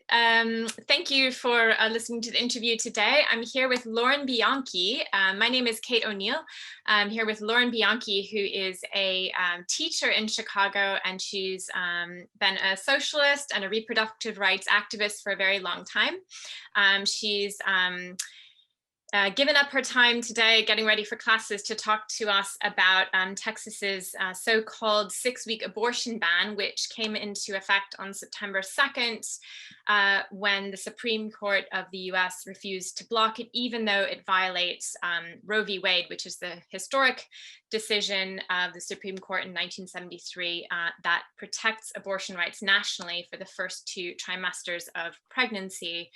Thank you for listening to the interview today. I'm here with Lauren Bianchi. My name is Kate O'Neill. I'm here with Lauren Bianchi, who is a teacher in Chicago, and she's been a socialist and a reproductive rights activist for a very long time. She's given up her time today getting ready for classes to talk to us about Texas's so-called 6-week abortion ban, which came into effect on September 2nd when the Supreme Court of the US refused to block it, even though it violates Roe v. Wade, which is the historic decision of the Supreme Court in 1973 that protects abortion rights nationally for the first 2 trimesters of pregnancy.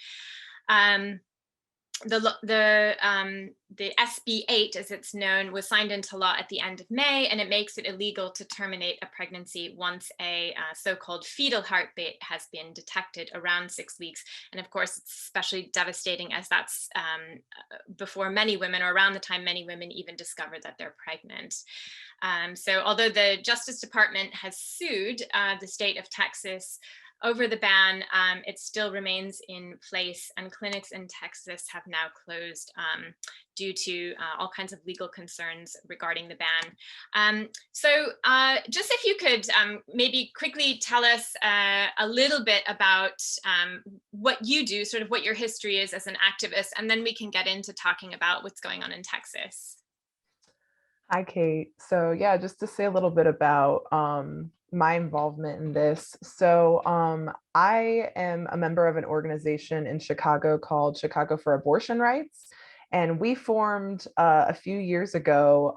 The SB 8, as it's known, was signed into law at the end of May, and it makes it illegal to terminate a pregnancy once a so-called fetal heartbeat has been detected around 6 weeks. And of course, it's especially devastating as that's before many women, or around the time many women even discover that they're pregnant. So although the Justice Department has sued the state of Texas over the ban, it still remains in place, and clinics in Texas have now closed due to all kinds of legal concerns regarding the ban. So just if you could maybe quickly tell us a little bit about what you do, sort of what your history is as an activist, and then we can get into talking about what's going on in Texas. Hi, Kate. So yeah, just to say a little bit about my involvement in this. So I am a member of an organization in Chicago called Chicago for Abortion Rights. And we formed a few years ago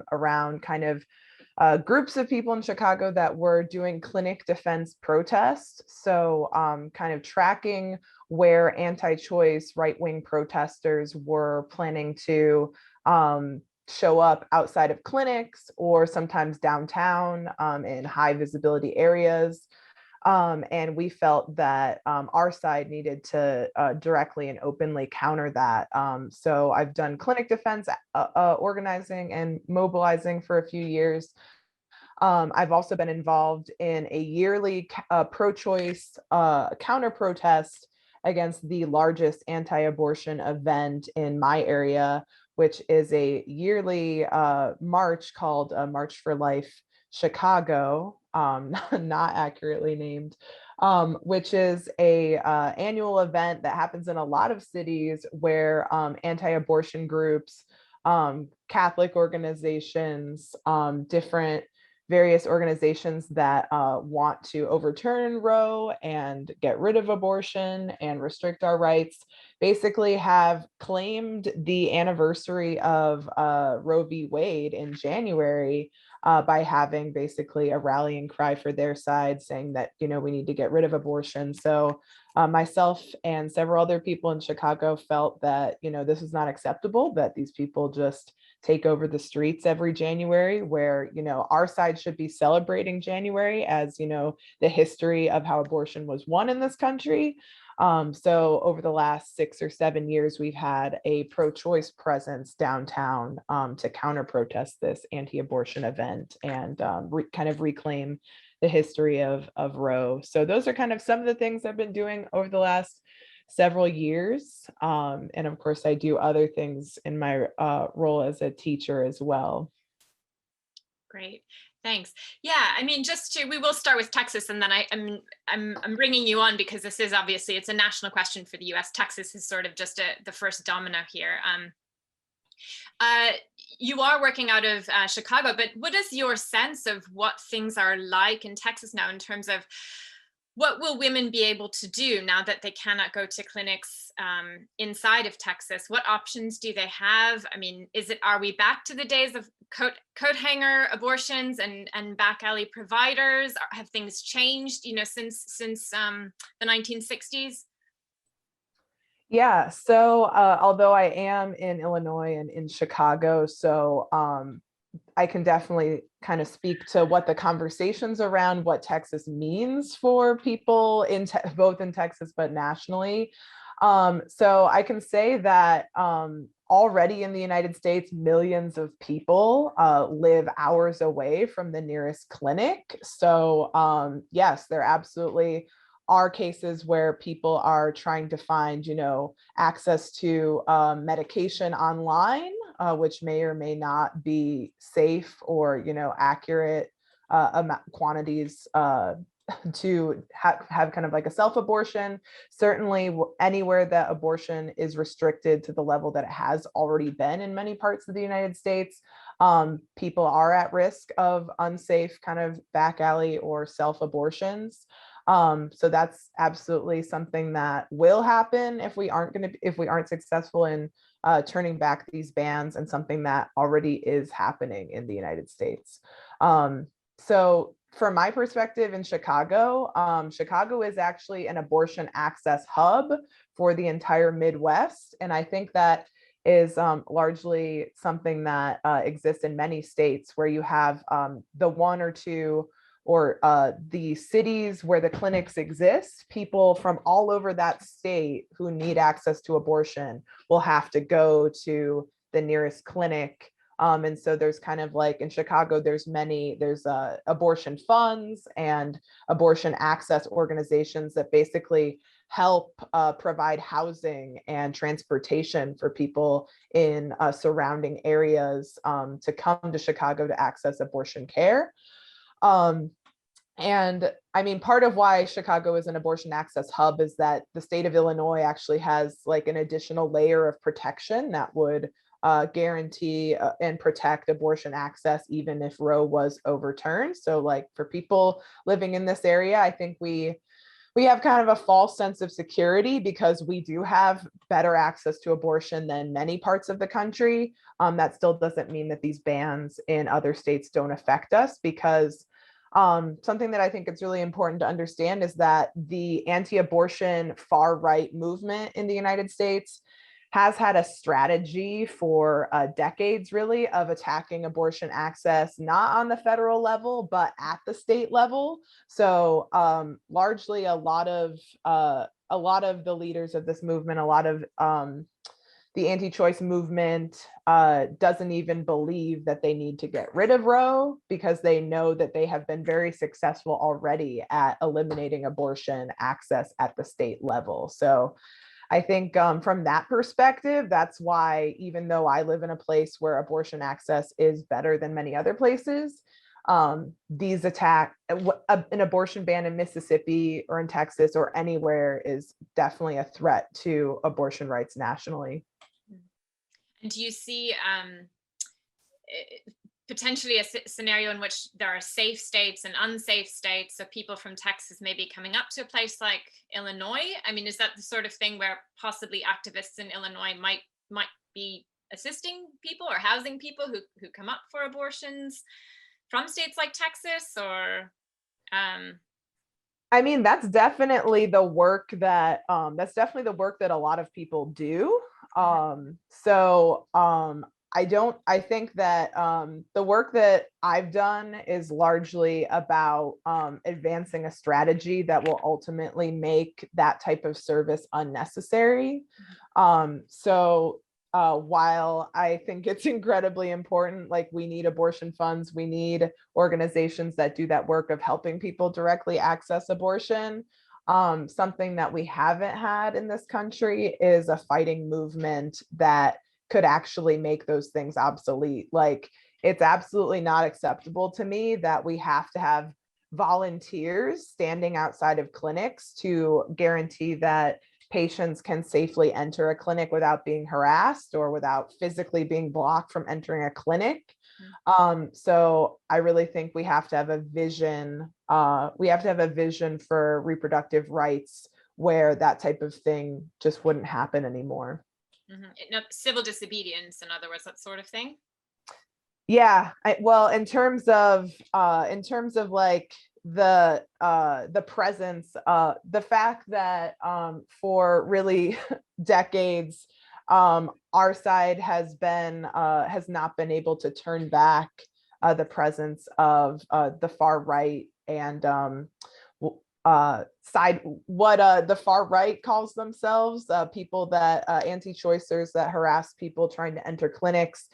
around kind of groups of people in Chicago that were doing clinic defense protests. So kind of tracking where anti-choice right-wing protesters were planning to show up outside of clinics or sometimes downtown in high visibility areas. And we felt that our side needed to directly and openly counter that. So I've done clinic defense organizing and mobilizing for a few years. I've also been involved in a yearly pro-choice counter protest against the largest anti-abortion event in my area, which is a yearly march called March for Life Chicago, not accurately named, which is a annual event that happens in a lot of cities where anti-abortion groups, Catholic organizations, different various organizations that want to overturn Roe and get rid of abortion and restrict our rights, basically have claimed the anniversary of Roe v. Wade in January by having basically a rallying cry for their side, saying that, you know, we need to get rid of abortion. So myself and several other people in Chicago felt that, you know, this is not acceptable, that these people just take over the streets every January, where, you know, our side should be celebrating January as, you know, the history of how abortion was won in this country. So over the last 6 or 7 years, we've had a pro-choice presence downtown to counter protest this anti-abortion event and kind of reclaim the history of Roe. So those are kind of some of the things I've been doing over the last several years. And of course, I do other things in my role as a teacher as well. Great, thanks. Yeah, I mean, we will start with Texas, and then I'm bringing you on because this is obviously, it's a national question for the U.S. Texas is sort of just the first domino here. You are working out of Chicago, but what is your sense of what things are like in Texas now in terms of what will women be able to do now that they cannot go to clinics inside of Texas? What options do they have? I mean, are we back to the days of coat hanger abortions and back alley providers? Have things changed, you know, since the 1960s? Yeah, so although I am in Illinois and in Chicago, so I can definitely kind of speak to what the conversations around what Texas means for people in both in Texas but nationally. So I can say that already in the United States, millions of people live hours away from the nearest clinic. So yes, there absolutely are cases where people are trying to find, access to medication online, which may or may not be safe or, accurate quantities to have kind of like a self-abortion. Certainly anywhere that abortion is restricted to the level that it has already been in many parts of the United States, people are at risk of unsafe kind of back alley or self-abortions. So that's absolutely something that will happen if we aren't successful in turning back these bans, and something that already is happening in the United States. So from my perspective in Chicago, Chicago is actually an abortion access hub for the entire Midwest. And I think that is largely something that exists in many states, where you have the one or two or the cities where the clinics exist. People from all over that state who need access to abortion will have to go to the nearest clinic. And so there's kind of like in Chicago, there's abortion funds and abortion access organizations that basically help provide housing and transportation for people in surrounding areas to come to Chicago to access abortion care. And I mean, part of why Chicago is an abortion access hub is that the state of Illinois actually has like an additional layer of protection that would guarantee and protect abortion access, even if Roe was overturned. So like for people living in this area, I think we have kind of a false sense of security because we do have better access to abortion than many parts of the country. That still doesn't mean that these bans in other states don't affect us, because something that I think it's really important to understand is that the anti-abortion far right movement in the United States has had a strategy for decades, really, of attacking abortion access, not on the federal level, but at the state level. So largely a lot of the leaders of this movement, a lot of the anti-choice movement doesn't even believe that they need to get rid of Roe, because they know that they have been very successful already at eliminating abortion access at the state level. So I think from that perspective, that's why, even though I live in a place where abortion access is better than many other places, an abortion ban in Mississippi or in Texas or anywhere is definitely a threat to abortion rights nationally. And do you see potentially a scenario in which there are safe states and unsafe states, so people from Texas may be coming up to a place like Illinois? I mean, is that the sort of thing where possibly activists in Illinois might be assisting people or housing people who come up for abortions from states like Texas? Or I mean, that's definitely the work that a lot of people do. I think that the work that I've done is largely about advancing a strategy that will ultimately make that type of service unnecessary. While I think it's incredibly important, like we need abortion funds, we need organizations that do that work of helping people directly access abortion. Something that we haven't had in this country is a fighting movement that could actually make those things obsolete. Like, it's absolutely not acceptable to me that we have to have volunteers standing outside of clinics to guarantee that patients can safely enter a clinic without being harassed or without physically being blocked from entering a clinic. So I really think we have to have a vision. We have to have a vision for reproductive rights where that type of thing just wouldn't happen anymore. No, civil disobedience, in other words, that sort of thing. Yeah, well, in terms of like the presence, the fact that for really decades, our side has not been able to turn back the presence of the far right and the far right calls themselves, people that anti-choicers that harass people trying to enter clinics.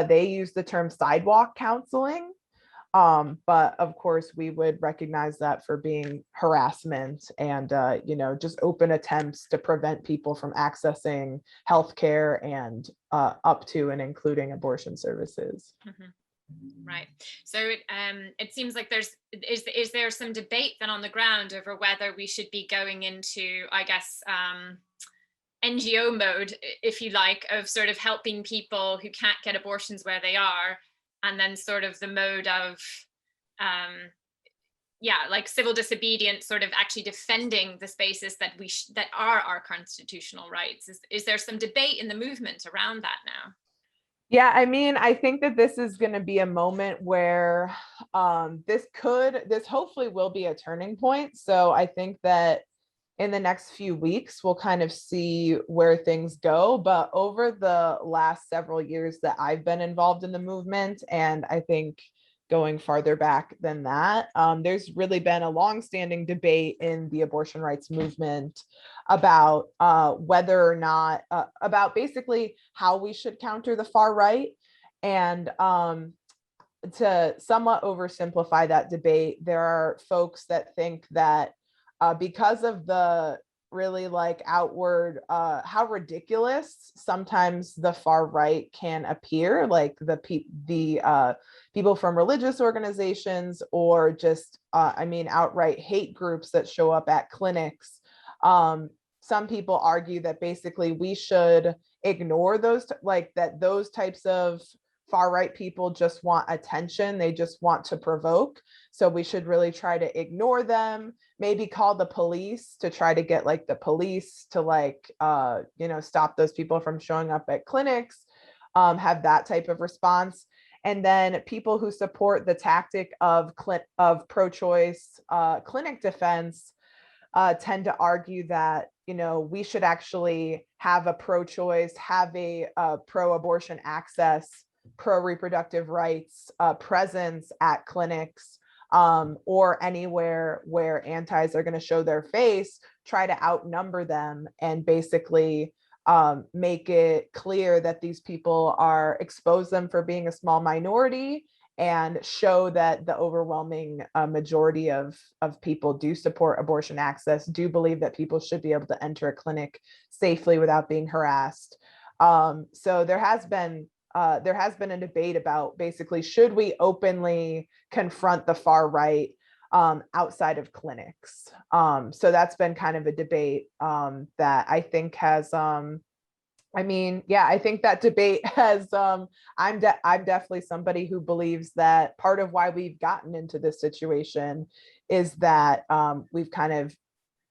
They use the term sidewalk counseling. But of course, we would recognize that for being harassment and, just open attempts to prevent people from accessing healthcare and up to and including abortion services. Mm-hmm. Right. So it seems like is there some debate then on the ground over whether we should be going into, I guess, NGO mode, if you like, of sort of helping people who can't get abortions where they are, and then sort of the mode of, like civil disobedience, sort of actually defending the spaces that that are our constitutional rights. Is there some debate in the movement around that now? Yeah, I mean, I think that this is going to be a moment where this hopefully will be a turning point. So I think that in the next few weeks, we'll kind of see where things go. But over the last several years that I've been involved in the movement, and I think going farther back than that, there's really been a longstanding debate in the abortion rights movement about whether or not, about basically how we should counter the far right. And to somewhat oversimplify that debate, there are folks that think that because of the really like outward, how ridiculous sometimes the far right can appear, like the people from religious organizations or just, outright hate groups that show up at clinics. Some people argue that basically we should ignore those, those types of far right people just want attention. They just want to provoke. So we should really try to ignore them, maybe call the police to try to get like the police to stop those people from showing up at clinics, have that type of response. And then people who support the tactic of pro-choice clinic defense tend to argue that, we should actually have a pro-choice, have a pro-abortion access, pro-reproductive rights presence at clinics, or anywhere where antis are going to show their face, try to outnumber them and basically make it clear that these people expose them for being a small minority and show that the overwhelming majority of people do support abortion access, do believe that people should be able to enter a clinic safely without being harassed. So there has been a debate about basically, should we openly confront the far right outside of clinics? So that's been kind of a debate that I think has, I think that debate has, I'm definitely somebody who believes that part of why we've gotten into this situation is that we've kind of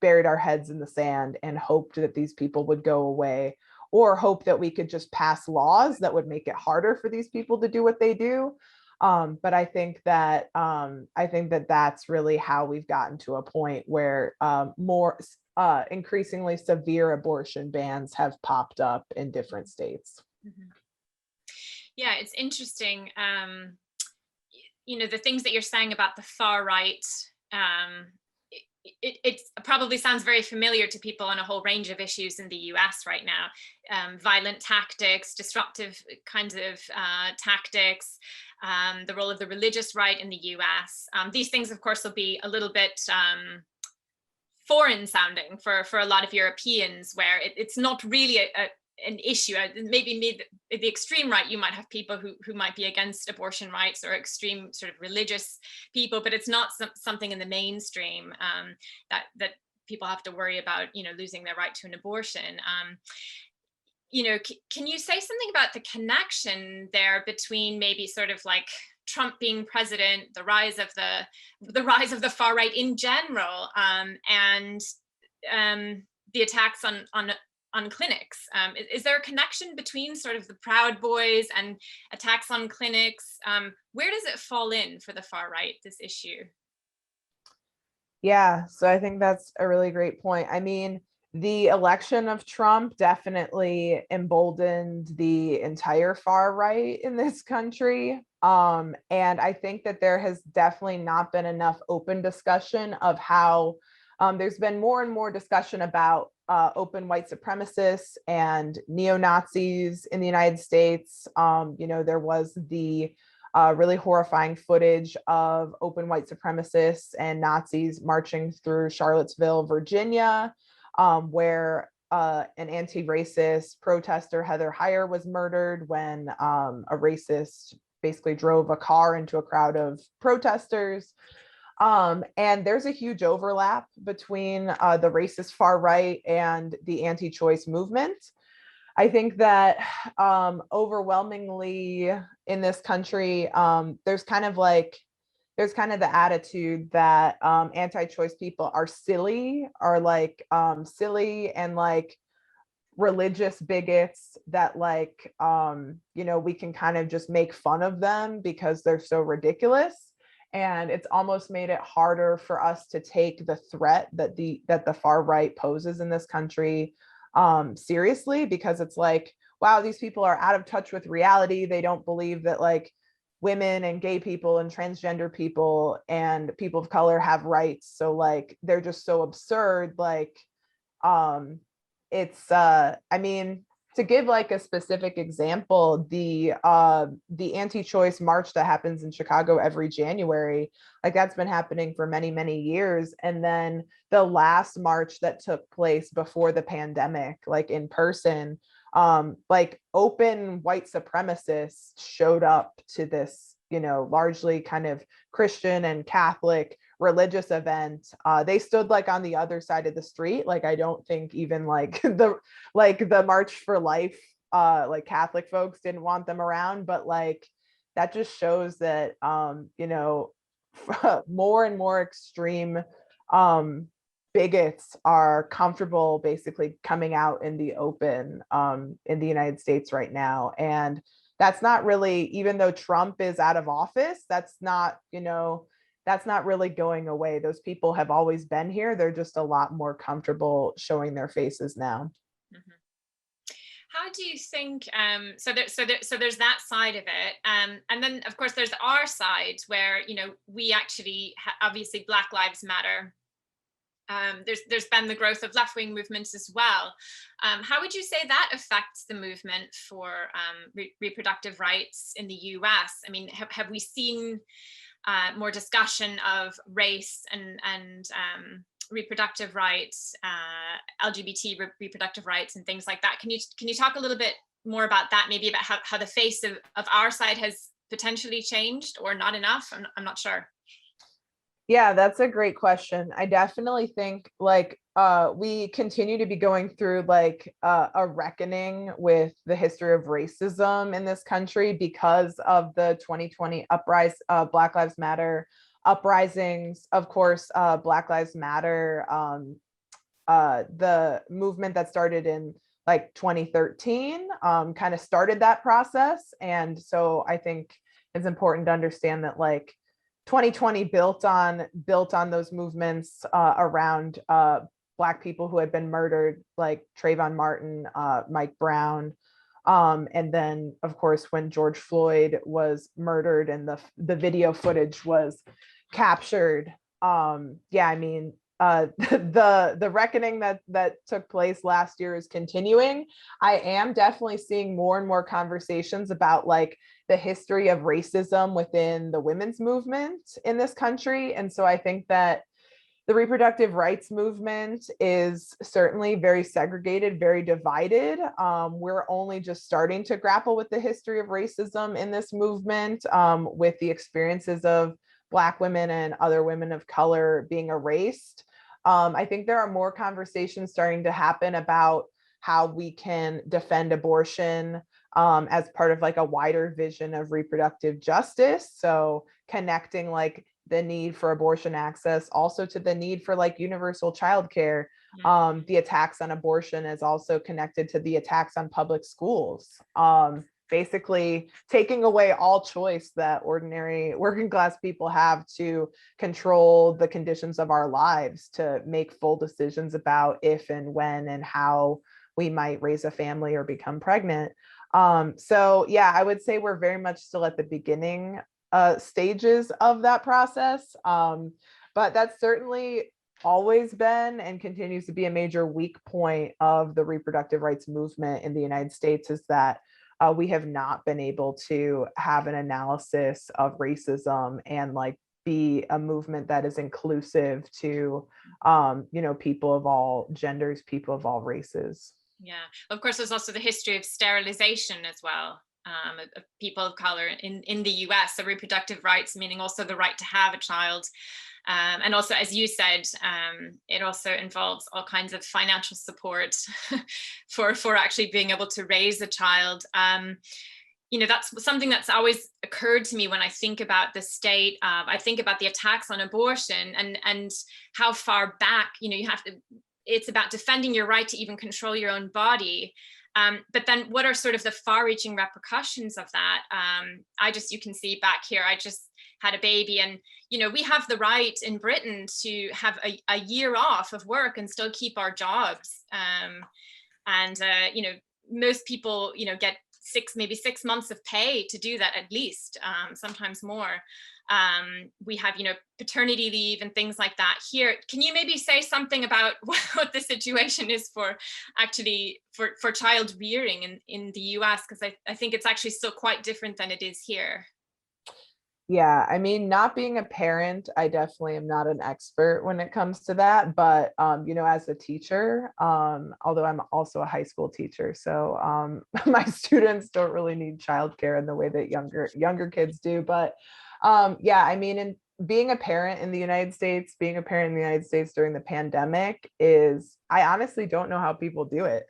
buried our heads in the sand and hoped that these people would go away, or hope that we could just pass laws that would make it harder for these people to do what they do. But I think that that's really how we've gotten to a point where more increasingly severe abortion bans have popped up in different states. Mm-hmm. Yeah, it's interesting. The things that you're saying about the far right, it probably sounds very familiar to people on a whole range of issues in the US right now. Violent tactics, disruptive kinds of tactics, the role of the religious right in the US. These things, of course, will be a little bit foreign sounding for a lot of Europeans, where it's not really an issue. Maybe the extreme right, you might have people who might be against abortion rights, or extreme sort of religious people, but it's not something in the mainstream that people have to worry about, losing their right to an abortion. Can you say something about the connection there between maybe sort of like Trump being president, the rise of the far right in general, and the attacks on clinics? Is there a connection between sort of the Proud Boys and attacks on clinics? Where does it fall in for the far right, this issue? Yeah, so I think that's a really great point. I mean, the election of Trump definitely emboldened the entire far right in this country. And I think that there has definitely not been enough open discussion of how there's been more and more discussion about open white supremacists and neo-Nazis in the United States. There was the really horrifying footage of open white supremacists and Nazis marching through Charlottesville, Virginia, where an anti-racist protester, Heather Heyer, was murdered when a racist basically drove a car into a crowd of protesters. And there's a huge overlap between the racist far right and the anti-choice movement. I think that overwhelmingly in this country, there's kind of the attitude that anti-choice people are silly, silly and like religious bigots that we can kind of just make fun of them because they're so ridiculous. And it's almost made it harder for us to take the threat that the far right poses in this country seriously, because it's like, wow, these people are out of touch with reality. They don't believe that like women and gay people and transgender people and people of color have rights. So like they're just so absurd. Like it's I mean, to give like a specific example, the anti-choice march that happens in Chicago every January, like that's been happening for many years. And then the last march that took place before the pandemic, like in person, like open white supremacists showed up to this, largely kind of Christian and Catholic religious event. They stood like on the other side of the street. Like I don't think even like the March for Life like Catholic folks didn't want them around, but like that just shows that more and more extreme bigots are comfortable basically coming out in the open in the United States right now. And that's not really, even though Trump is out of office, that's not really going away. Those people have always been here. They're just a lot more comfortable showing their faces now. Mm-hmm. How do you think? So there's that side of it, and then of course there's our side where we actually obviously Black Lives Matter. There's been the growth of left-wing movements as well. How would you say that affects the movement for reproductive rights in the US? I mean, have we seen more discussion of race and reproductive rights, LGBT reproductive rights and things like that? Can you talk a little bit more about that, maybe about how the face of our side has potentially changed or not enough? I'm not sure. Yeah, that's a great question. I definitely think like we continue to be going through like a reckoning with the history of racism in this country because of the 2020 Black Lives Matter uprisings. Of course, Black Lives Matter, the movement that started in like 2013 kind of started that process. And so I think it's important to understand that like 2020 built on those movements around Black people who had been murdered, like Trayvon Martin, Mike Brown. And then, of course, when George Floyd was murdered and the video footage was captured. Yeah, I mean, the reckoning that took place last year is continuing. I am definitely seeing more and more conversations about like the history of racism within the women's movement in this country. And so I think that the reproductive rights movement is certainly very segregated, very divided. We're only just starting to grapple with the history of racism in this movement, with the experiences of Black women and other women of color being erased. I think there are more conversations starting to happen about how we can defend abortion as part of like a wider vision of reproductive justice. So connecting like the need for abortion access also to the need for like universal childcare. The attacks on abortion is also connected to the attacks on public schools. Basically taking away all choice that ordinary working class people have to control the conditions of our lives, to make full decisions about if and when and how we might raise a family or become pregnant. So yeah, I would say we're very much still at the beginning stages of that process. But that's certainly always been and continues to be a major weak point of the reproductive rights movement in the United States, is that we have not been able to have an analysis of racism and like be a movement that is inclusive to, people of all genders, people of all races. Yeah, of course, there's also the history of sterilization as well, of people of color in the US, the reproductive rights, meaning also the right to have a child. And also, as you said, it also involves all kinds of financial support for actually being able to raise a child. That's something that's always occurred to me when I think about the state. I think about the attacks on abortion and how far back, you have to, it's about defending your right to even control your own body. But then what are sort of the far reaching repercussions of that? You can see back here, I just had a baby, and, we have the right in Britain to have a year off of work and still keep our jobs. And most people, get maybe 6 months of pay to do that, at least, sometimes more. We have, paternity leave and things like that here. Can you maybe say something about what the situation is for child rearing in the US? Because I think it's actually still quite different than it is here. Yeah, I mean, not being a parent, I definitely am not an expert when it comes to that. But as a teacher, although I'm also a high school teacher, so my students don't really need childcare in the way that younger kids do. But yeah, I mean, in being a parent in the United States, during the pandemic I honestly don't know how people do it.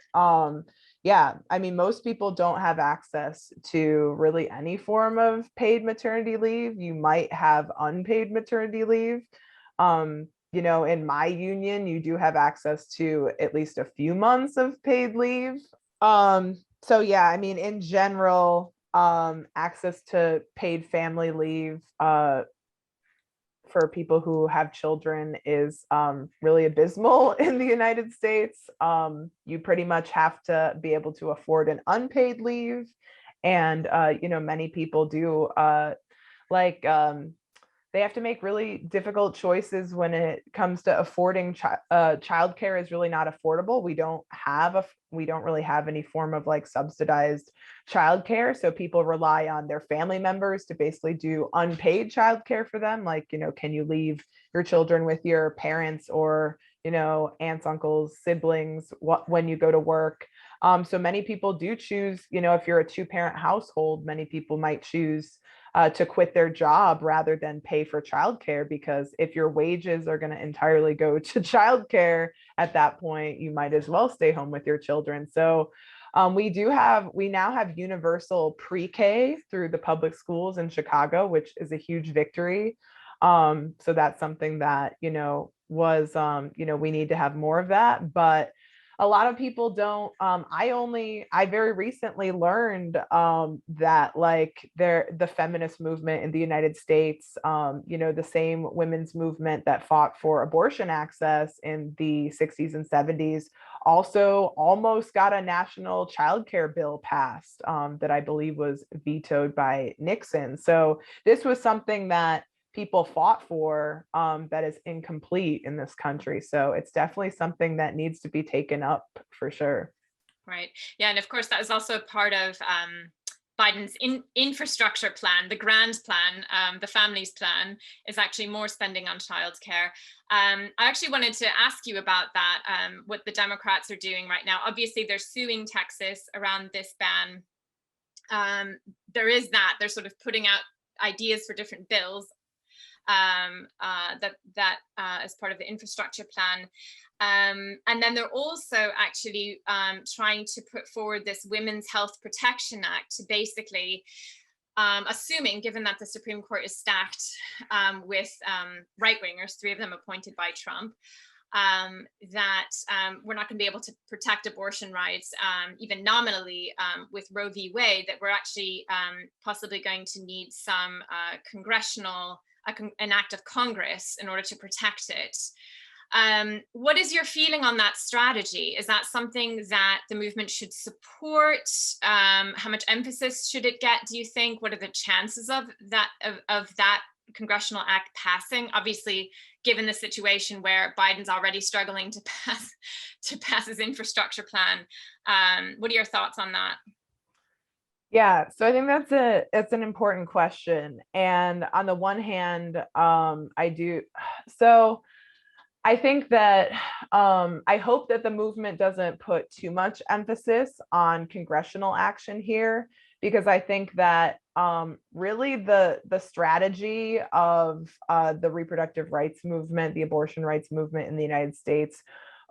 Yeah, I mean, most people don't have access to really any form of paid maternity leave. You might have unpaid maternity leave. In my union, you do have access to at least a few months of paid leave. So yeah, I mean, in general, access to paid family leave, for people who have children is really abysmal in the United States. You pretty much have to be able to afford an unpaid leave. And, many people do like they have to make really difficult choices when it comes to affording childcare is really not affordable. We don't really have any form of like subsidized childcare. So people rely on their family members to basically do unpaid childcare for them. Like, can you leave your children with your parents or, aunts, uncles, siblings, when you go to work? So many people do choose, if you're a 2-parent household, many people might choose to quit their job rather than pay for childcare, because if your wages are going to entirely go to childcare at that point, you might as well stay home with your children. So we now have universal pre-K through the public schools in Chicago, which is a huge victory. So that's something that, we need to have more of that. But a lot of people don't. I very recently learned that like the feminist movement in the United States, the same women's movement that fought for abortion access in the 60s and 70s, also almost got a national childcare bill passed, that I believe was vetoed by Nixon. So this was something that people fought for, that is incomplete in this country. So it's definitely something that needs to be taken up for sure. Right. Yeah. And of course, that was also part of Biden's infrastructure plan, the grand plan, the family's plan, is actually more spending on childcare. I actually wanted to ask you about that, what the Democrats are doing right now. Obviously, they're suing Texas around this ban. There is that. They're sort of putting out ideas for different bills, as part of the infrastructure plan. And then they're also actually trying to put forward this Women's Health Protection Act to basically, assuming, given that the Supreme Court is stacked with right-wingers, 3 of them appointed by Trump, that we're not going to be able to protect abortion rights, even nominally, with Roe v. Wade, that we're actually possibly going to need some an act of Congress in order to protect it. What is your feeling on that strategy? Is that something that the movement should support? How much emphasis should it get, do you think? What are the chances of that congressional act passing? Obviously, given the situation where Biden's already struggling to pass his infrastructure plan. What are your thoughts on that? Yeah, so I think it's an important question. And on the one hand, I do so I think that I hope that the movement doesn't put too much emphasis on congressional action here, because I think that really the strategy of the reproductive rights movement, the abortion rights movement in the United States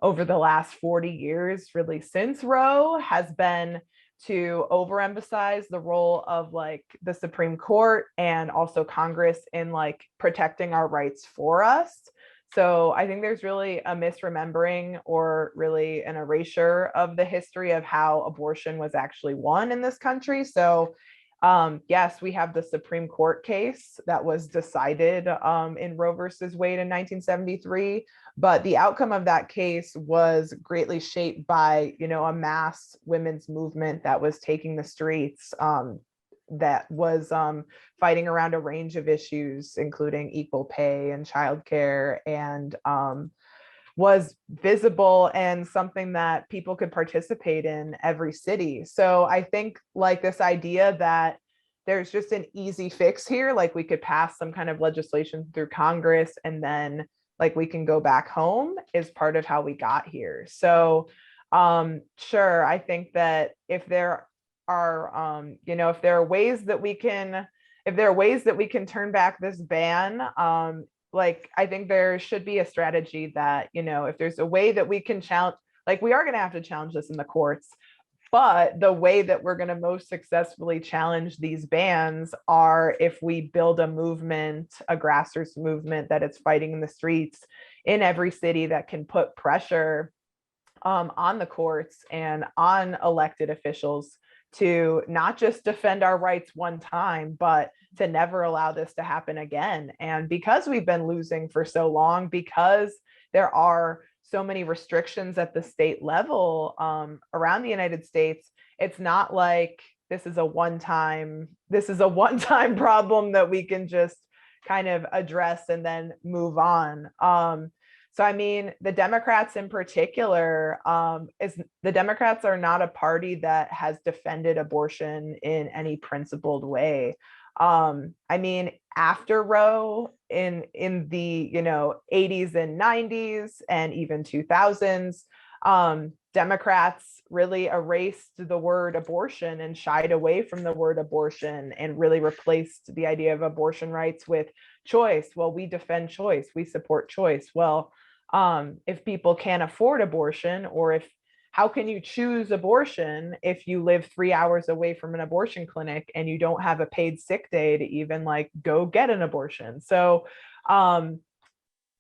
over the last 40 years, really since Roe, has been to overemphasize the role of like the Supreme Court and also Congress in like protecting our rights for us. So I think there's really a misremembering or really an erasure of the history of how abortion was actually won in this country. So yes, we have the Supreme Court case that was decided in Roe versus Wade in 1973, but the outcome of that case was greatly shaped by, you know, a mass women's movement that was taking the streets, that was fighting around a range of issues, including equal pay and childcare, and was visible and something that people could participate in every city. So I think like this idea that there's just an easy fix here, like we could pass some kind of legislation through Congress and then like we can go back home, is part of how we got here. So sure, I think that if there are you know, if there are ways that we can, if there are ways that we can turn back this ban, like I think there should be a strategy that, you know, if there's a way that we can challenge, like we are going to have to challenge this in the courts, but the way that we're going to most successfully challenge these bans are if we build a movement, a grassroots movement that is fighting in the streets in every city, that can put pressure on the courts and on elected officials to not just defend our rights one time, but to never allow this to happen again. And because we've been losing for so long, because there are so many restrictions at the state level around the United States, it's not like this is a one-time problem that we can just kind of address and then move on. So I mean, the Democrats in particular, is the Democrats are not a party that has defended abortion in any principled way. I mean, after Roe, in the, you know, 80s and 90s and even 2000s, Democrats really erased the word abortion and shied away from the word abortion and really replaced the idea of abortion rights with choice. Well, we defend choice, we support choice. Well, if people can't afford abortion, or if, how can you choose abortion if you live 3 hours away from an abortion clinic and you don't have a paid sick day to even like go get an abortion? So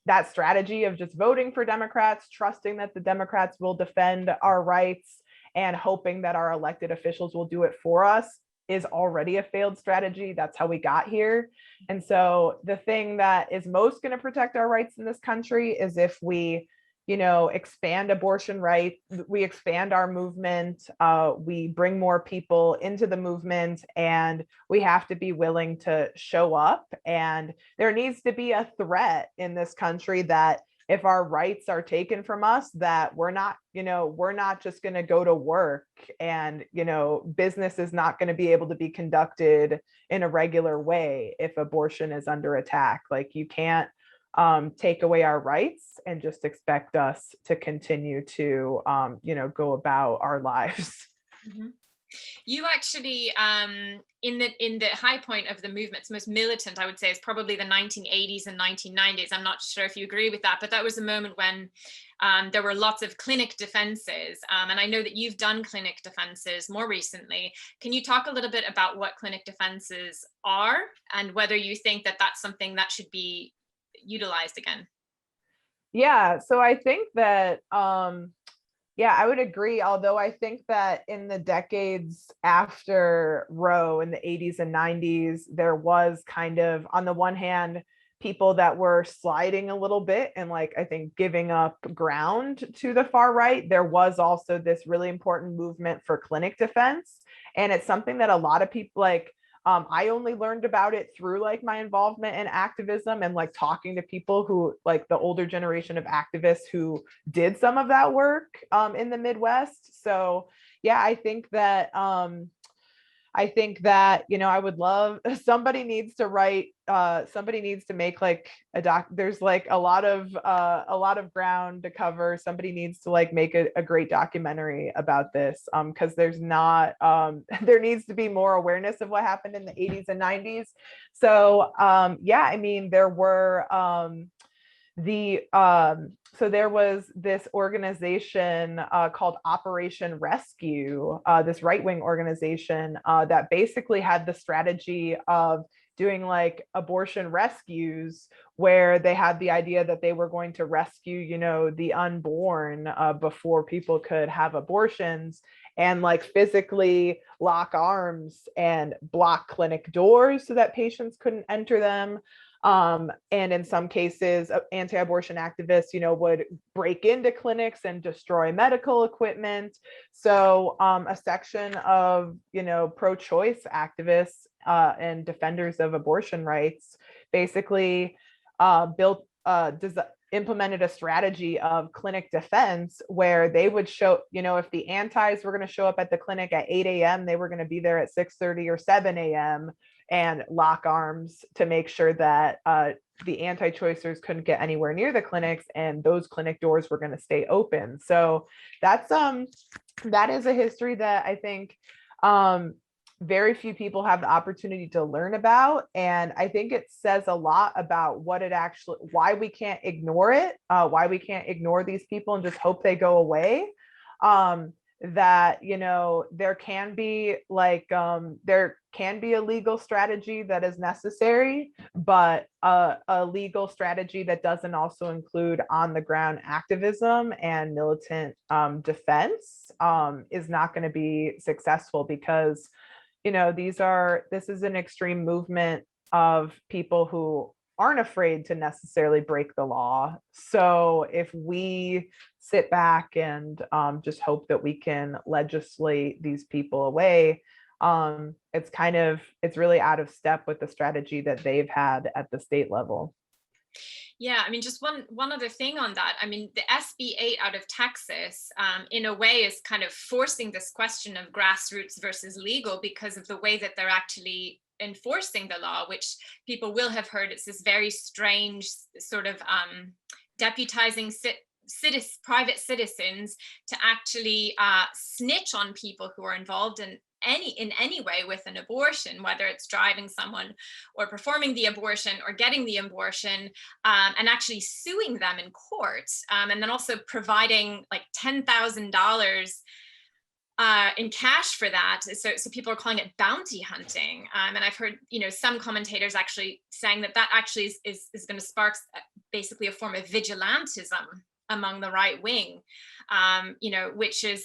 that strategy of just voting for Democrats, trusting that the Democrats will defend our rights and hoping that our elected officials will do it for us, is already a failed strategy. That's how we got here. And so the thing that is most going to protect our rights in this country is if we, you know, expand abortion rights, we expand our movement, we bring more people into the movement, and we have to be willing to show up. And there needs to be a threat in this country that if our rights are taken from us, that we're not, you know, we're not just going to go to work, and, you know, business is not going to be able to be conducted in a regular way if abortion is under attack. Like you can't take away our rights and just expect us to continue to, you know, go about our lives. Mm-hmm. You actually, in the high point of the movement's most militant, I would say, is probably the 1980s and 1990s. I'm not sure if you agree with that, but that was a moment when there were lots of clinic defenses. And I know that you've done clinic defenses more recently. Can you talk a little bit about what clinic defenses are and whether you think that that's something that should be utilized again? Yeah, so I think that yeah, I would agree. Although I think that in the decades after Roe in the 80s and 90s, there was kind of, on the one hand, people that were sliding a little bit and like I think giving up ground to the far right. There was also this really important movement for clinic defense. And it's something that a lot of people like, I only learned about it through like my involvement in activism and like talking to people who, like the older generation of activists who did some of that work in the Midwest. So yeah, I think that I think that, I would love, somebody needs to write, somebody needs to make like there's like a lot of ground to cover. Somebody needs to like make a great documentary about this, because there's not, there needs to be more awareness of what happened in the 80s and 90s. So yeah, I mean, there were, so there was this organization called Operation Rescue, this right-wing organization that basically had the strategy of doing like abortion rescues, where they had the idea that they were going to rescue, the unborn before people could have abortions, and like physically lock arms and block clinic doors so that patients couldn't enter them. And in some cases, anti-abortion activists, would break into clinics and destroy medical equipment. So a section of, pro-choice activists and defenders of abortion rights basically implemented a strategy of clinic defense, where they would show, if the antis were going to show up at the clinic at 8 a.m., they were going to be there at 6:30 or 7 a.m. and lock arms to make sure that the anti-choicers couldn't get anywhere near the clinics, and those clinic doors were going to stay open. So that is a history that I think very few people have the opportunity to learn about. And I think it says a lot about why we can't ignore it, why we can't ignore these people and just hope they go away. That, there can be a legal strategy that is necessary, but a legal strategy that doesn't also include on the ground activism and militant defense is not going to be successful, because this is an extreme movement of people who aren't afraid to necessarily break the law. So if we sit back and just hope that we can legislate these people away, it's really out of step with the strategy that they've had at the state level. Yeah, I mean, just one other thing on that. I mean, the SB 8 out of Texas, in a way, is kind of forcing this question of grassroots versus legal, because of the way that they're actually enforcing the law, which people will have heard. It's this very strange sort of deputizing private citizens to actually snitch on people who are involved in any way with an abortion, whether it's driving someone or performing the abortion or getting the abortion, and actually suing them in court, and then also providing like $10,000 in cash for that. So people are calling it bounty hunting, and I've heard some commentators actually saying that actually is going to spark basically a form of vigilantism among the right wing, which is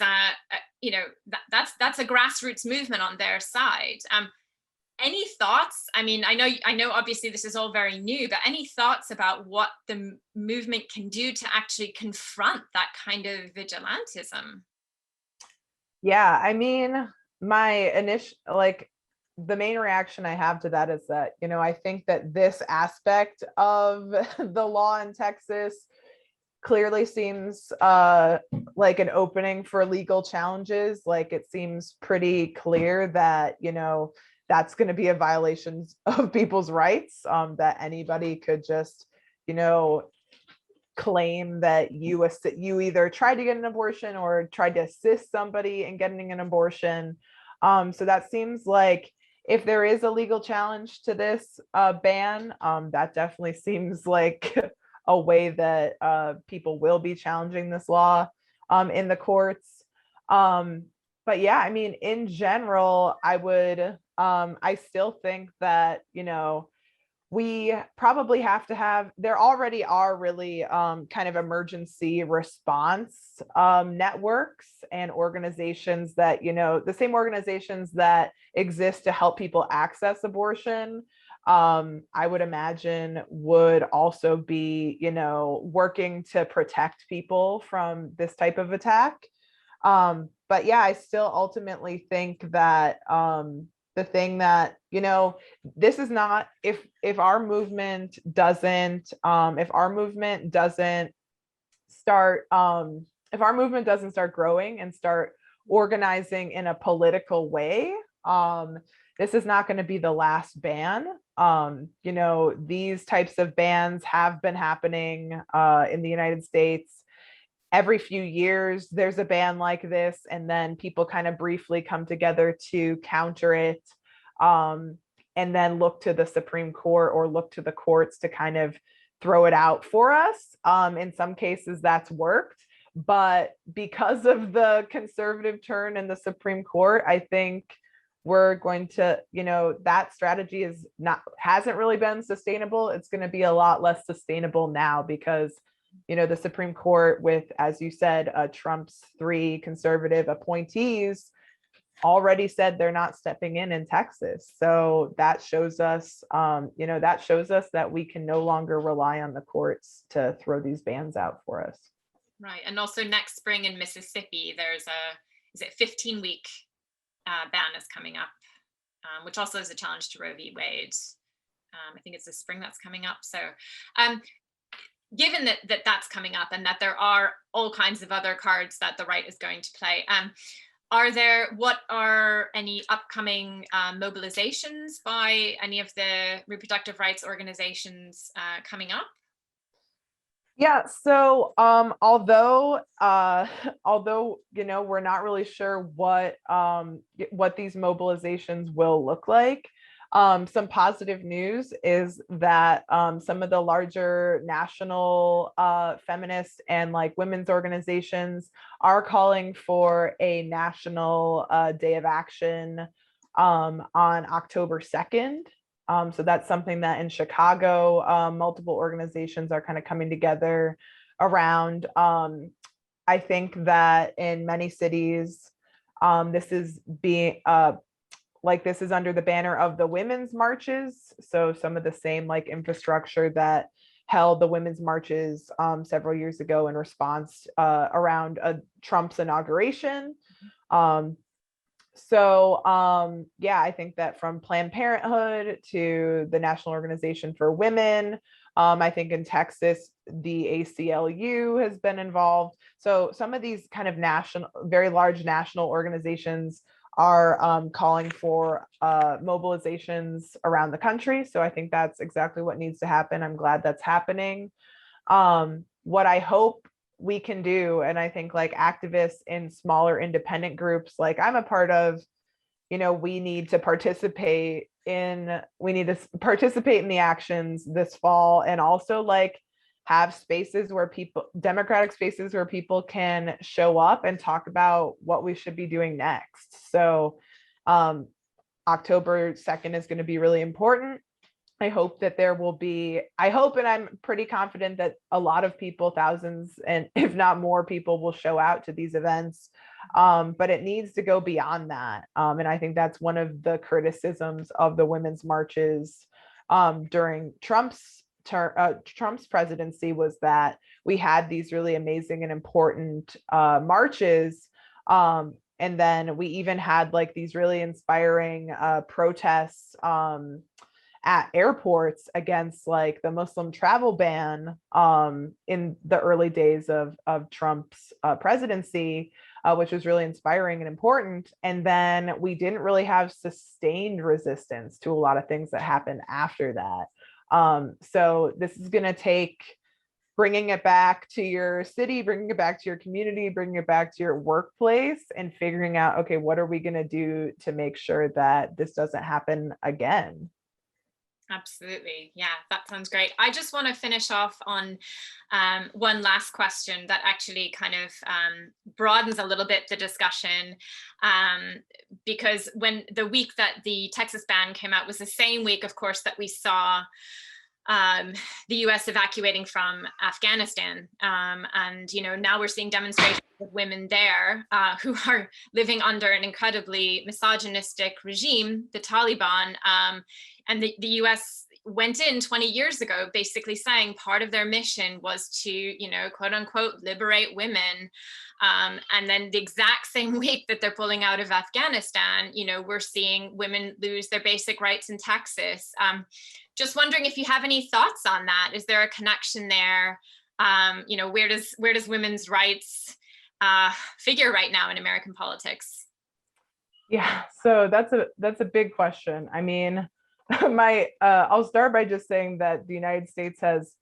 that's a grassroots movement on their side. Any thoughts? I mean, I know obviously this is all very new, but any thoughts about what the movement can do to actually confront that kind of vigilantism? Yeah, I mean, the main reaction I have to that is that, I think that this aspect of the law in Texas clearly seems like an opening for legal challenges. Like, it seems pretty clear that, that's going to be a violation of people's rights, that anybody could just, claim that you either tried to get an abortion or tried to assist somebody in getting an abortion. So that seems like, if there is a legal challenge to this ban, that definitely seems like a way that people will be challenging this law in the courts. But yeah, I mean, in general, I still think that, we probably have to have, there already are really kind of emergency response networks and organizations that, the same organizations that exist to help people access abortion, I would imagine would also be, working to protect people from this type of attack. But yeah, I still ultimately think that the thing that, this is not, if our movement doesn't start growing and start organizing in a political way, This is not going to be the last ban. You know, these types of bans have been happening in the United States. Every few years, there's a ban like this, and then people kind of briefly come together to counter it, and then look to the Supreme Court or look to the courts to kind of throw it out for us. In some cases, that's worked. But because of the conservative turn in the Supreme Court, I think we're going to, you know, that strategy hasn't really been sustainable. It's going to be a lot less sustainable now because, you know, the Supreme Court with, as you said, Trump's 3 conservative appointees already said they're not stepping in Texas. So that shows us, you know, that shows us that we can no longer rely on the courts to throw these bans out for us. Right. And also next spring in Mississippi, there's is it 15-week ban is coming up, which also is a challenge to Roe v. Wade. I think it's the spring that's coming up. So given that that's coming up and that there are all kinds of other cards that the right is going to play, what are any upcoming mobilizations by any of the reproductive rights organizations coming up? Yeah, so although you know, we're not really sure what these mobilizations will look like, some positive news is that some of the larger national feminist and like women's organizations are calling for a national day of action on October 2nd. So that's something that in Chicago, multiple organizations are kind of coming together around. I think that in many cities, this is being this is under the banner of the women's marches. So some of the same like infrastructure that held the women's marches several years ago in response around Trump's inauguration. Yeah, I think that from Planned Parenthood to the National Organization for Women, I think in Texas, the ACLU has been involved. So some of these kind of very large national organizations are calling for mobilizations around the country. So I think that's exactly what needs to happen. I'm glad that's happening. What I hope we can do, and I think like activists in smaller independent groups like I'm a part of, you know, we need to participate in the actions this fall, and also like have spaces where democratic spaces where people can show up and talk about what we should be doing next. So October 2nd is going to be really important. I hope that there will be, and I'm pretty confident that a lot of people, thousands, and if not more people will show out to these events. But it needs to go beyond that. And I think that's one of the criticisms of the women's marches during Trump's presidency, was that we had these really amazing and important marches. And then we even had like these really inspiring protests at airports against like the Muslim travel ban in the early days of Trump's presidency, which was really inspiring and important. And then we didn't really have sustained resistance to a lot of things that happened after that. So this is going to take bringing it back to your city, bringing it back to your community, bringing it back to your workplace, and figuring out, okay, what are we going to do to make sure that this doesn't happen again? Absolutely. Yeah, that sounds great. I just want to finish off on one last question that actually kind of broadens a little bit the discussion, because when the week that the Texas ban came out was the same week, of course, that we saw the US evacuating from Afghanistan. And, you know, now we're seeing demonstrations of women there who are living under an incredibly misogynistic regime, the Taliban. And the US went in 20 years ago, basically saying part of their mission was to, you know, quote unquote, liberate women. And then the exact same week that they're pulling out of Afghanistan, you know, we're seeing women lose their basic rights in Texas. Just wondering if you have any thoughts on that. Is there a connection there? You know, where does women's rights figure right now in American politics? Yeah, so that's a big question. I mean, I'll start by just saying that the United States has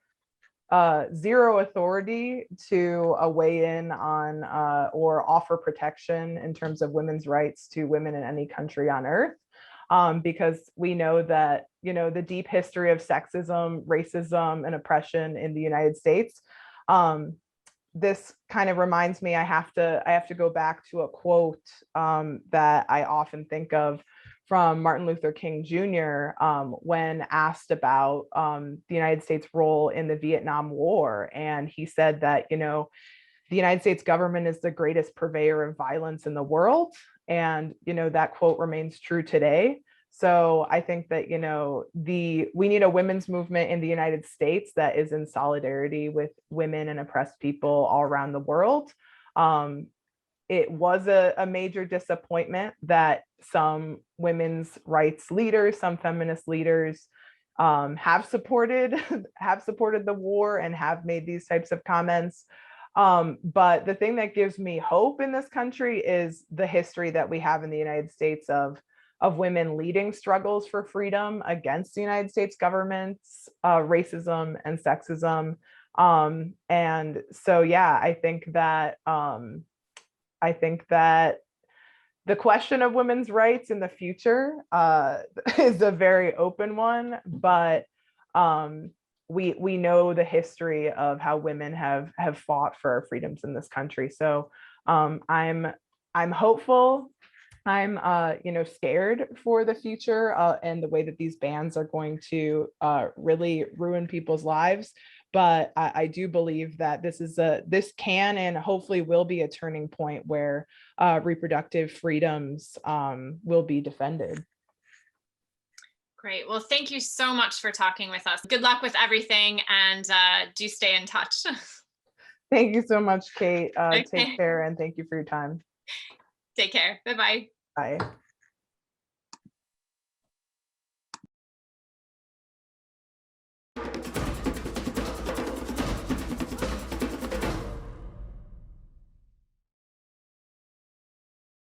zero authority to weigh in on or offer protection in terms of women's rights to women in any country on earth. Because we know that, the deep history of sexism, racism, and oppression in the United States. This kind of reminds me, I have to go back to a quote that I often think of from Martin Luther King Jr. When asked about the United States role in the Vietnam War. And he said that, the United States government is the greatest purveyor of violence in the world. And, that quote remains true today. So I think that, we need a women's movement in the United States that is in solidarity with women and oppressed people all around the world. It was a major disappointment that some women's rights leaders, some feminist leaders, have supported the war and have made these types of comments. But the thing that gives me hope in this country is the history that we have in the United States of women leading struggles for freedom against the United States government's racism and sexism. And so, yeah, I think that the question of women's rights in the future is a very open one, but we know the history of how women have fought for our freedoms in this country. So I'm hopeful. I'm scared for the future and the way that these bans are going to really ruin people's lives. But I do believe that this can and hopefully will be a turning point where reproductive freedoms will be defended. Great. Well, thank you so much for talking with us. Good luck with everything, and do stay in touch. Thank you so much, Kate. Okay. Take care and thank you for your time. Take care. Bye-bye. Bye.